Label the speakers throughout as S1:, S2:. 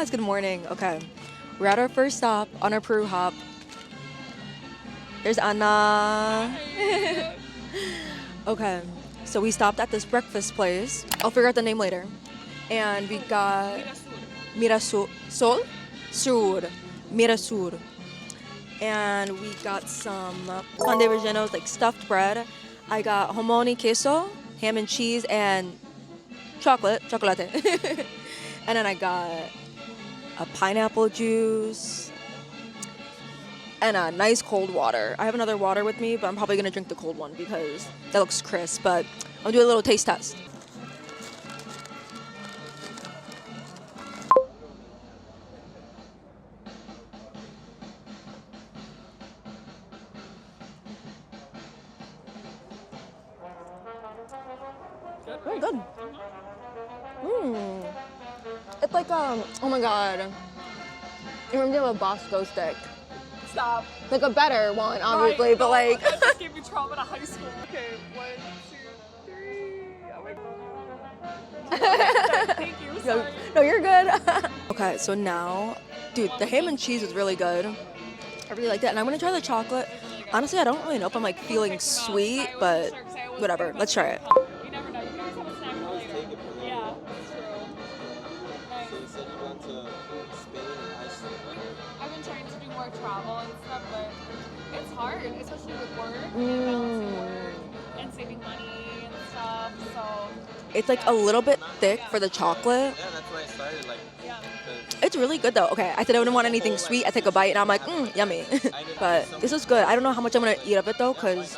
S1: guys, good morning. Okay, we're at our first stop on our PeruHop. There's Anna. Okay, so we stopped at this breakfast place. I'll figure out the name later. And we got Mirasur Mirasur. And we got some pan de rellenos, like stuffed bread. I got homoni queso, ham and cheese, and chocolate. And then I got a pineapple juice and a nice cold water. I have another water with me, but I'm probably gonna drink the cold one because that looks crisp. But I'll do a little taste test. Good. It's like oh my god. It reminds me of a Bosco stick.
S2: Stop.
S1: Like a better one, obviously,
S2: right,
S1: but like.
S2: That just gave me trauma to high school. Okay, 1, 2, 3. Oh my god. Thank you. Sorry.
S1: No, you're good. Okay, so now, dude, the ham and cheese is really good. I really like that, and I'm gonna try the chocolate. Honestly, I don't really know if I'm like feeling sweet, but whatever. Let's try it.
S2: You never know. You can always have a snack later. Yeah, that's true. Nice.
S3: So you said you went to Spain and Iceland.
S2: I've been trying to do more travel and stuff, but it's hard, especially with work and balancing work and saving money and stuff. So
S1: It's like a little bit thick for the chocolate.
S3: Yeah, that's why I started. Like,
S2: yeah.
S1: It's really good though. Okay, I said I wouldn't want anything sweet. I take a bite and I'm like, yummy. But this is good. I don't know how much I'm gonna eat of it though, because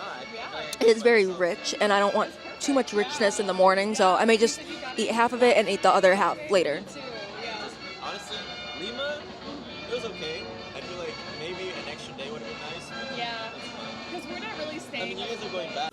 S1: it is very rich and I don't want too much richness in the morning. So I may just eat half of it and eat the other half later.
S3: honestly, Lima, it was okay. I feel like maybe an extra day would have been nice. But
S2: Yeah,
S3: that's fine.
S2: because we're not really
S3: I
S2: staying.
S3: mean, you guys are going back.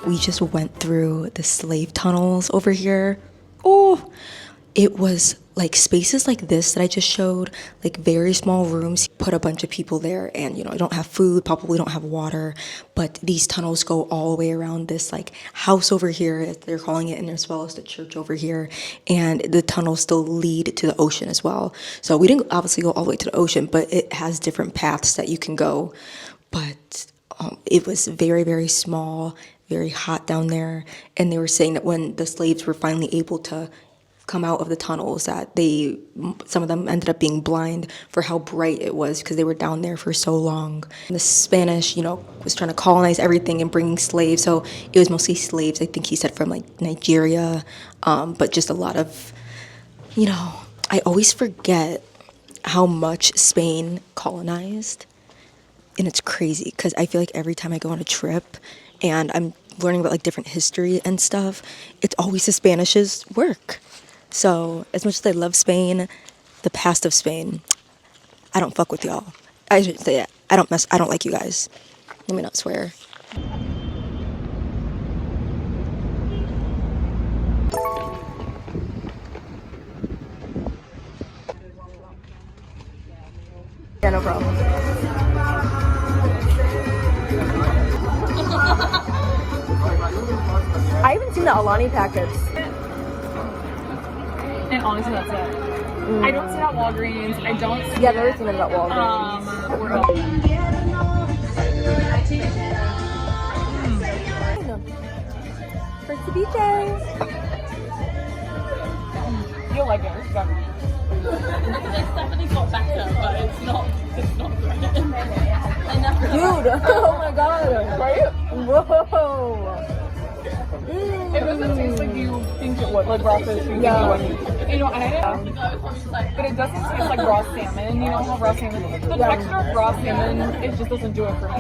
S1: We just went through the slave tunnels over here. Oh, it was like spaces like this that I just showed, like very small rooms. Put a bunch of people there and, you don't have food, probably don't have water, but these tunnels go all the way around this like house over here, as they're calling it, and as well as the church over here. And the tunnels still lead to the ocean as well. So we didn't obviously go all the way to the ocean, but it has different paths that you can go. But it was very, very small, very hot down there. And they were saying that when the slaves were finally able to come out of the tunnels that some of them ended up being blind for how bright it was because they were down there for so long. The Spanish, was trying to colonize everything and bringing slaves, so it was mostly slaves, I think he said, from like Nigeria, but just a lot of, I always forget how much Spain colonized, and it's crazy because I feel like every time I go on a trip and I'm learning about like different history and stuff, it's always the Spanish's work. So as much as I love Spain, the past of Spain, I don't fuck with y'all. I should say that. I don't like you guys. Let me not swear. Yeah, no problem. I haven't seen the Alani packets.
S2: And honestly, that's it. I don't see that Walgreens. I don't see
S1: Yeah, I've never seen them at Walgreens. For Ceviche.
S2: You'll like it. It's definitely got better, but it's not great.
S1: Dude, oh my god.
S2: Right?
S1: Whoa.
S2: It doesn't taste like you think it would, like raw fish.
S1: Yeah.
S2: And I didn't. But it doesn't taste like raw salmon. You know how raw salmon. The texture of raw salmon, it just doesn't do it for me.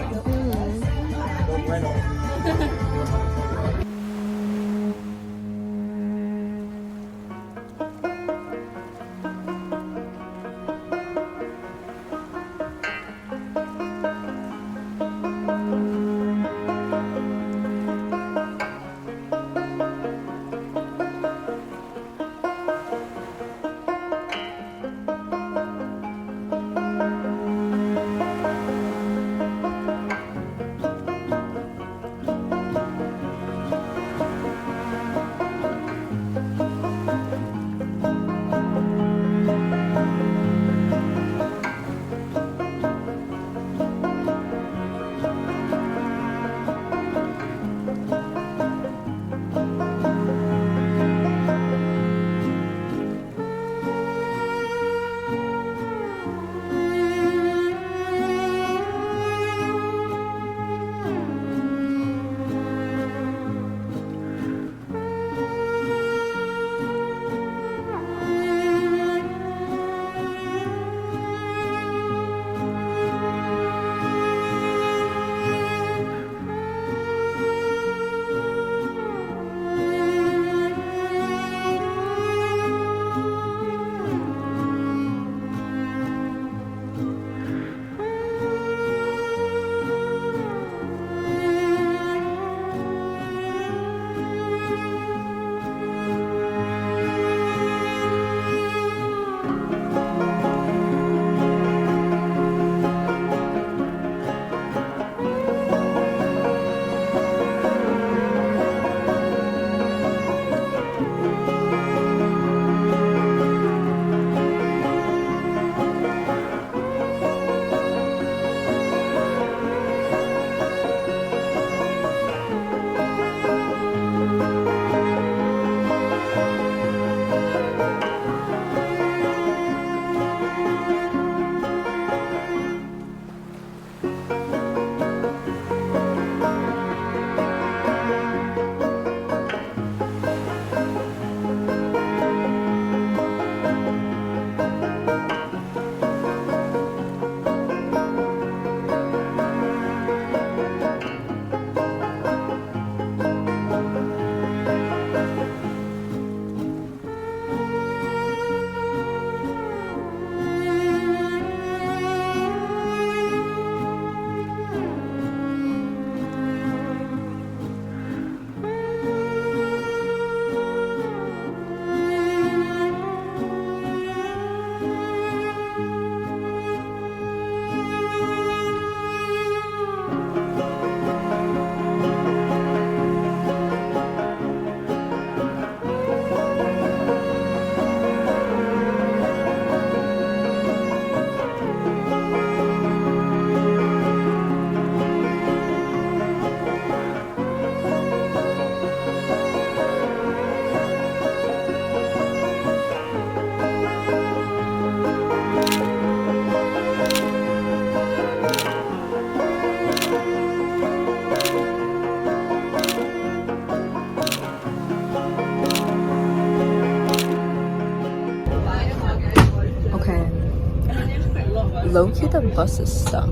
S1: Low-key, the bus is stuck.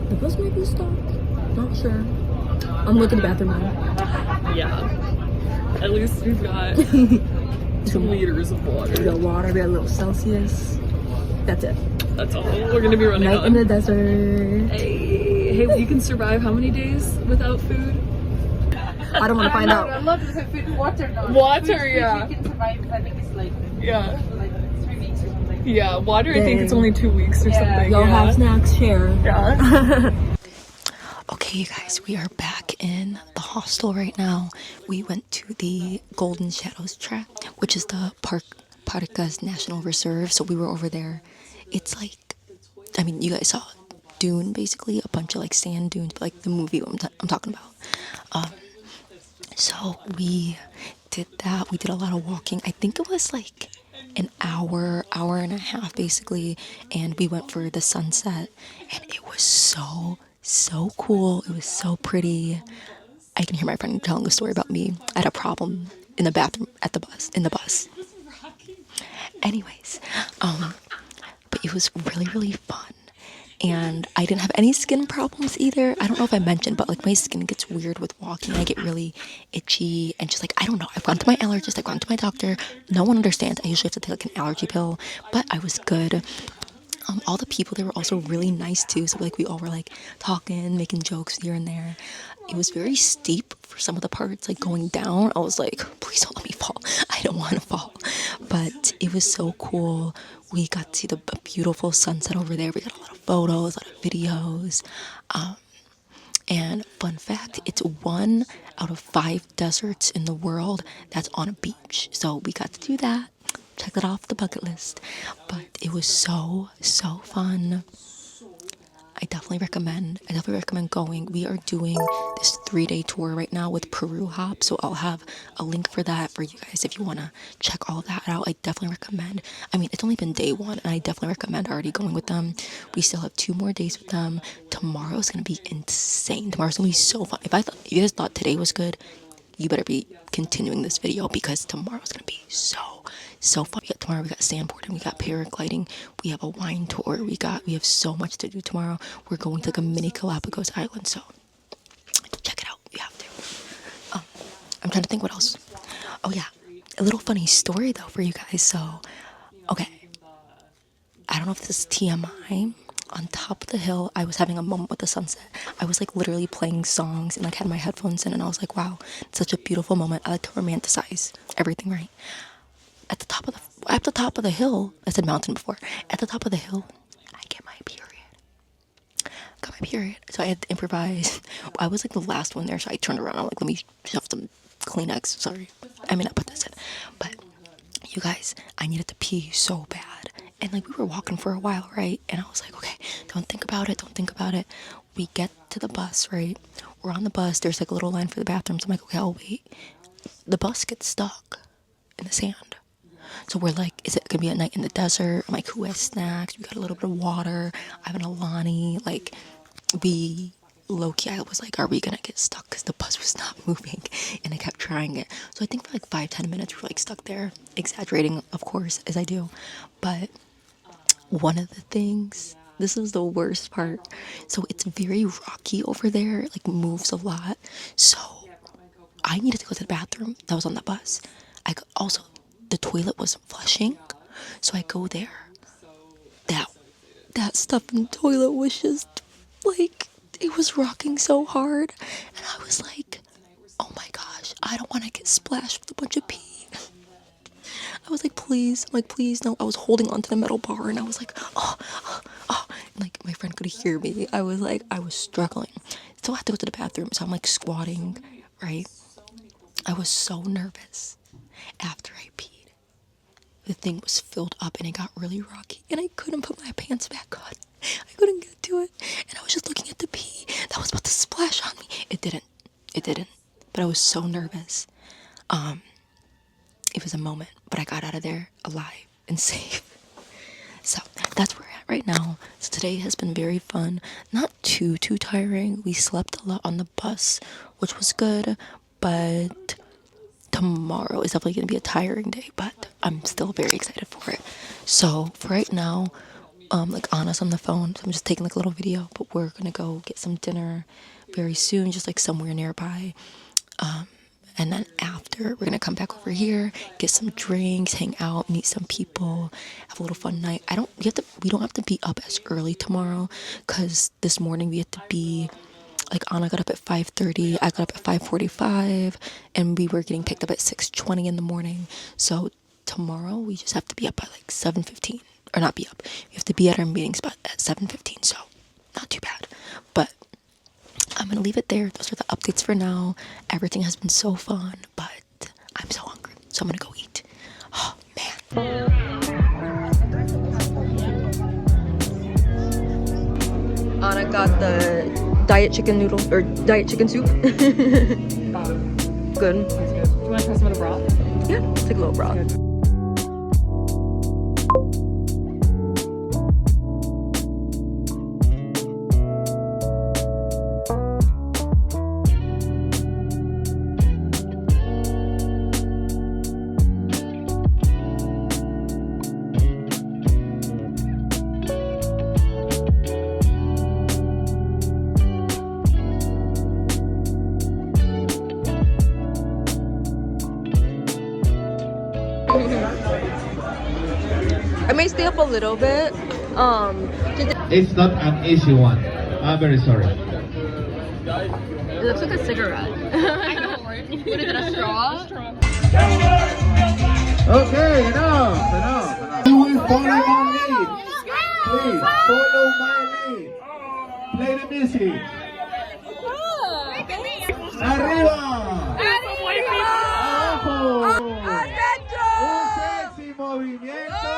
S1: The bus might be stuck. Not sure. I'm looking at the bathroom now.
S2: Yeah. At least we've got 2 liters of water.
S1: We got water, we got a little Celsius. That's it.
S2: That's all we're gonna be running
S1: Night
S2: on.
S1: in the desert.
S2: Hey, you can survive how many days without food?
S1: I don't want to find out.
S4: A lot of the food, water, no.
S2: Water,
S4: Food,
S2: yeah.
S4: You can survive, I think it's like
S2: Yeah.
S4: 3 weeks or something.
S2: Yeah, water, I think
S1: Dang.
S2: it's only 2 weeks or
S4: Yeah.
S2: something.
S1: Y'all
S2: yeah.
S1: have snacks, share.
S2: Yeah.
S1: Okay, you guys, we are back in the hostel right now. We went to the Golden Shadows track, which is the Paracas National Reserve. So we were over there. It's like, I mean, you guys saw Dune, basically, a bunch of like sand dunes, but like the movie I'm talking about. So we did that. We did a lot of walking. I think it was like an hour and a half, basically. And we went for the sunset, and it was so cool. It was so pretty. I can hear my friend telling a story about me. I had a problem in the bathroom in the bus. Anyways, but it was really fun. And I didn't have any skin problems either. I don't know if I mentioned, but like my skin gets weird with walking. I get really itchy and just like, I don't know. I've gone to my allergist, I've gone to my doctor. No one understands. I usually have to take like an allergy pill, but I was good. All the people, they were also really nice too. So like we all were like talking, making jokes here and there. It was very steep for some of the parts, like going down. I was like, please don't let me fall. I don't want to fall. But it was so cool. We got to see the beautiful sunset over there. We got a lot of photos, a lot of videos. And fun fact, it's 1 out of 5 deserts in the world that's on a beach. So we got to do that. Check that off the bucket list. But it was so fun. I definitely recommend going. We are doing this 3-day tour right now with PeruHop, so I'll have a link for that for you guys if you want to check all that out. I definitely recommend. I mean, it's only been day 1, and I definitely recommend already going with them. We still have 2 more days with them. Tomorrow's gonna be insane. Tomorrow's gonna be so fun. If you guys thought today was good, you better be continuing this video because tomorrow's gonna be so fun. Tomorrow we got sandboarding, we got paragliding, we have a wine tour, we have so much to do tomorrow. We're going to like a mini Galapagos Island, so check it out. You have to. I'm trying to think what else. Oh yeah, a little funny story though for you guys. So, okay, I don't know if this is TMI. On top of the hill, I was having a moment with the sunset. I was like literally playing songs and like had my headphones in, and I was like, wow, it's such a beautiful moment. I like to romanticize everything, right? At the top of the hill, I said mountain before. At the top of the hill, I get my period. So I had to improvise. I was like the last one there, so I turned around. I'm like, let me shove some Kleenex. Sorry, I may not put this in, but you guys, I needed to pee so bad. And like we were walking for a while, right? And I was like, okay, don't think about it. We get to the bus, right? We're on the bus. There's like a little line for the bathrooms. I'm like, okay, I'll wait. The bus gets stuck in the sand. So we're like, is it gonna be a night in the desert? I'm like, who has snacks? We got a little bit of water. I have an Alani. Like, we low-key, I was like, are we gonna get stuck? Because the bus was not moving. And I kept trying it. So I think for like 5-10 minutes, we were like stuck there. Exaggerating, of course, as I do. But one of the things, this is the worst part. So it's very rocky over there, like moves a lot. So I needed to go to the bathroom that was on the bus. Also, the toilet wasn't flushing. So I go there. That stuff in the toilet was just like, it was rocking so hard. And I was like, oh my gosh, I don't want to get splashed with a bunch of pee. I was like, please. I'm like, please, no. I was holding onto the metal bar and I was like, oh. And like, my friend could hear me. I was struggling. So I had to go to the bathroom. So I'm like squatting, right? I was so nervous after I peed. The thing was filled up and it got really rocky and I couldn't put my pants back on. I couldn't get to it. And I was just looking at the pee that was about to splash on me. It didn't. But I was so nervous. It was a moment, but I got out of there alive and safe. So that's where we're at right now. So today has been very fun. Not too tiring. We slept a lot on the bus, which was good. But tomorrow is definitely going to be a tiring day. But I'm still very excited for it. So for right now, like Anna's on the phone, so I'm just taking like a little video, but we're gonna go get some dinner very soon, just like somewhere nearby. And then after, we're gonna come back over here, get some drinks, hang out, meet some people, have a little fun night. We don't have to be up as early tomorrow, cause this morning we had to be, like Anna got up at 5:30, I got up at 5:45, and we were getting picked up at 6:20 in the morning. So tomorrow we just have to be up at like 7:15, or not be up. We have to be at our meeting spot at 7:15. So not too bad, but I'm gonna leave it there. Those are the updates for now. Everything has been so fun, but I'm so hungry, so I'm gonna go eat. Oh man. Anna got the diet chicken noodle or diet chicken soup. Good.
S2: Do you want to try some of the broth?
S1: Yeah, it's like a little broth. I may stay up a little bit.
S5: It's not an easy one. I'm very sorry.
S1: It looks like a cigarette.
S2: I know, right? What is it, a straw?
S5: Okay, enough. You will follow my lead. Please, follow my lead. Play the music. Arriba. Abajo. Un sexy movimiento.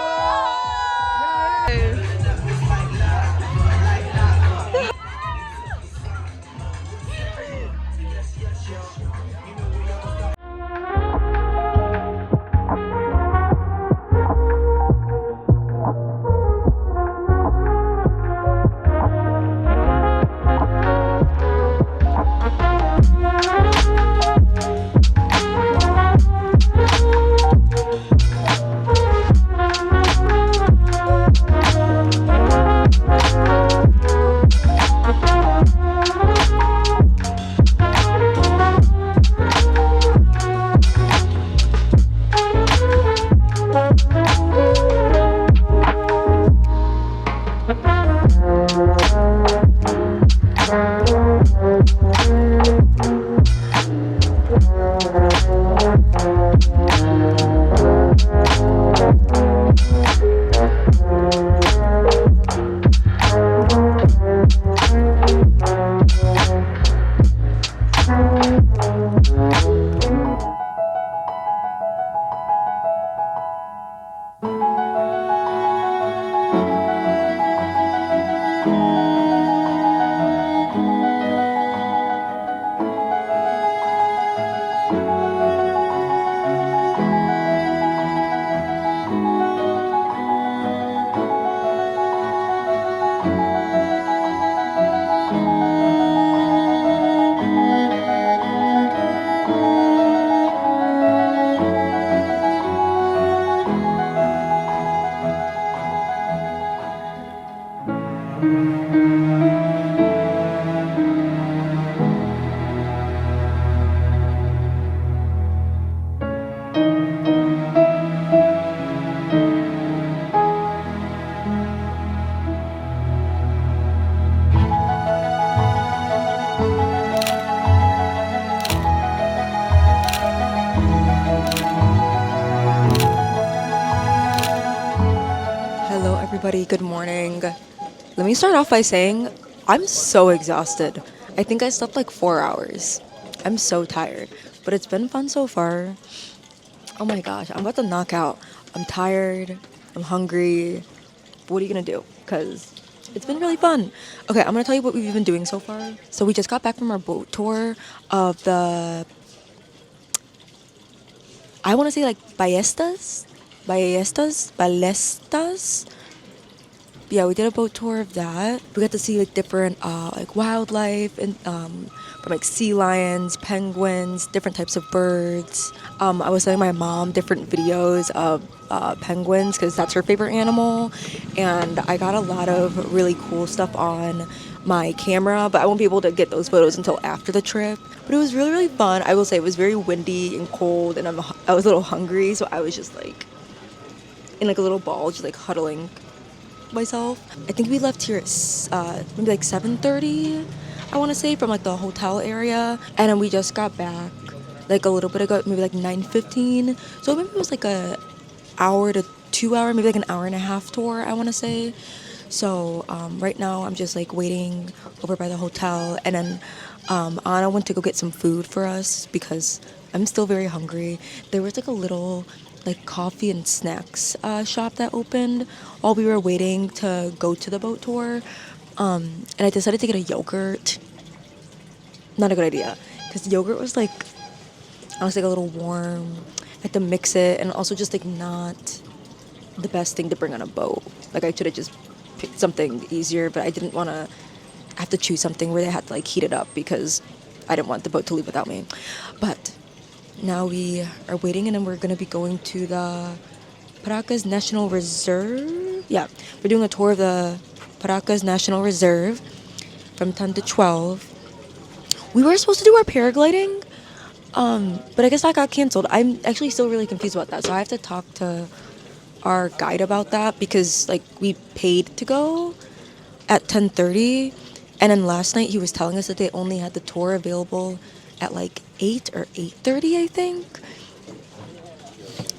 S1: Everybody, good morning. Let me start off by saying I'm so exhausted. I think I slept like 4 hours. I'm so tired, but it's been fun so far. Oh my gosh, I'm about to knock out. I'm tired, I'm hungry. But what are you gonna do? Because it's been really fun. Okay, I'm gonna tell you what we've been doing so far. So we just got back from our boat tour of the, I want to say like Ballestas yeah, we did a boat tour of that. We got to see like different like wildlife and from like sea lions, penguins, different types of birds. I was showing my mom different videos of penguins because that's her favorite animal, and I got a lot of really cool stuff on my camera, but I won't be able to get those photos until after the trip. But it was really, really fun. I will say it was very windy and cold, and I was a little hungry, so I was just like in like a little ball, just like huddling myself. I think we left here at maybe like 7:30, I want to say, from like the hotel area, and then we just got back like a little bit ago, maybe like 9:15. So maybe it was like a hour to 2 hour, maybe like an hour and a half tour, I want to say. So right now I'm just like waiting over by the hotel, and then Anna went to go get some food for us because I'm still very hungry. There was like a little like coffee and snacks shop that opened while we were waiting to go to the boat tour, and I decided to get a yogurt. Not a good idea because yogurt was like, I was like a little warm. I had to mix it, and also just like not the best thing to bring on a boat. Like I should have just picked something easier, but I didn't want to have to choose something where they had to like heat it up because I didn't want the boat to leave without me. But now we are waiting, and then we're gonna be going to the Paracas National Reserve. Yeah, we're doing a tour of the Paracas National Reserve from 10 to 12. We were supposed to do our paragliding, but I guess that got canceled. I'm actually still really confused about that, so I have to talk to our guide about that because like we paid to go at 10:30, and then last night he was telling us that they only had the tour available at like 8 or 8:30, I think.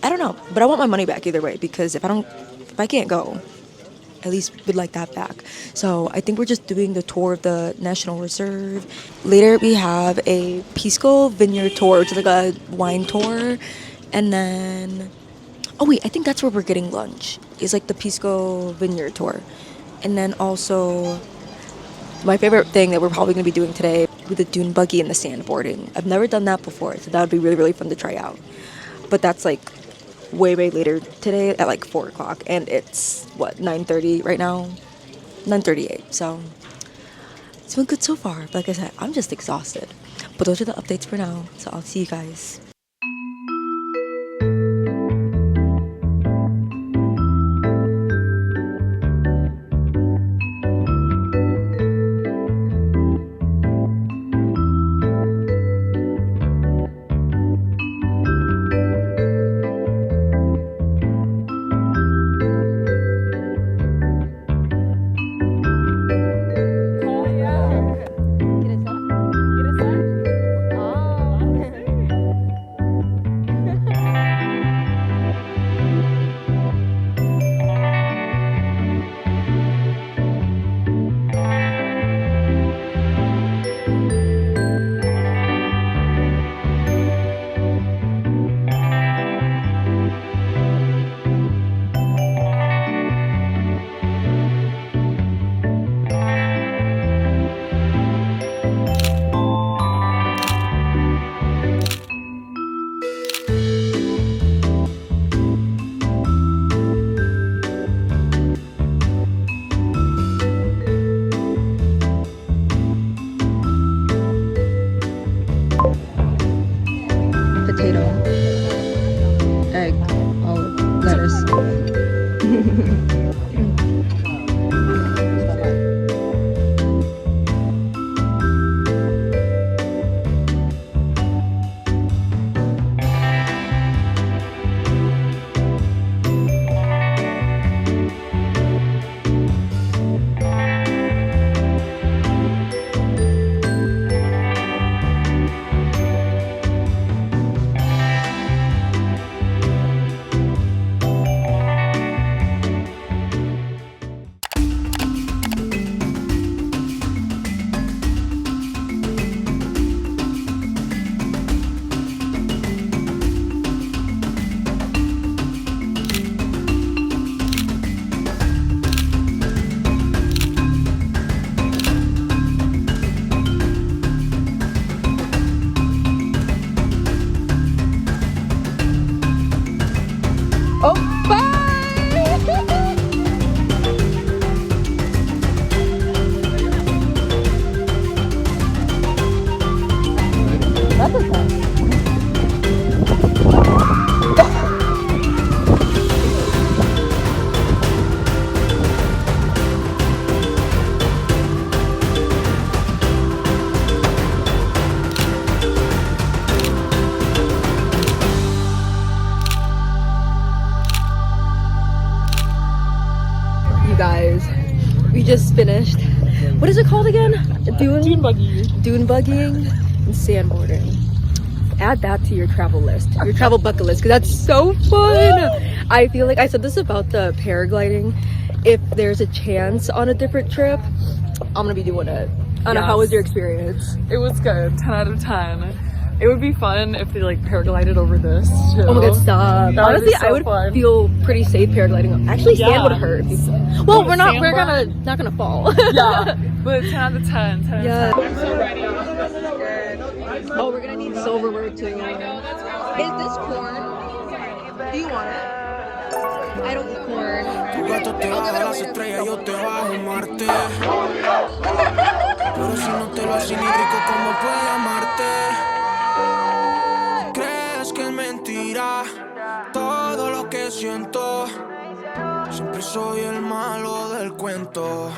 S1: I don't know, but I want my money back either way because if I can't go, at least would like that back. So I think we're just doing the tour of the National Reserve. Later we have a Pisco vineyard tour, which is like a wine tour, and then oh wait, I think that's where we're getting lunch. It's like the Pisco vineyard tour, and then also my favorite thing that we're probably going to be doing today with the dune buggy and the sandboarding. I've never done that before, so that would be really, really fun to try out. But that's like way, way later today at like 4 o'clock, and it's what, 9:30 right now? 9:38. So it's been good so far. But like I said, I'm just exhausted. But those are the updates for now. So I'll see you guys. just finished. What is it called again?
S2: Dune buggy.
S1: Dune buggying and sandboarding. Add that to your travel list, your travel bucket list, because that's so fun. I feel like I said this about the paragliding. If there's a chance on a different trip, I'm gonna be doing it. I don't know, how was your experience?
S2: It was good. 10 out of 10. It would be fun if they like paraglided over this too.
S1: Oh my god, stop.
S2: That would be
S1: Honestly,
S2: so
S1: I would
S2: fun.
S1: feel pretty safe paragliding. Actually, sand
S2: Yeah.
S1: would hurt. Well, we're not
S2: Sandboard?
S1: not gonna fall.
S2: Yeah, but 10 out of 10. 10
S1: Yeah.
S2: out of 10. I'm so ready.
S1: Oh, we're gonna need silverware too. Is this corn? Do you want it? I don't eat corn.
S6: Tu gato te baja las estrellas, yo te bajo Marte. Pero si no te lo hace ni rico, ¿cómo puede amarte? ¿Crees que es mentira todo lo que siento? Siempre soy el malo del cuento.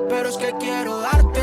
S6: Pero es que quiero darte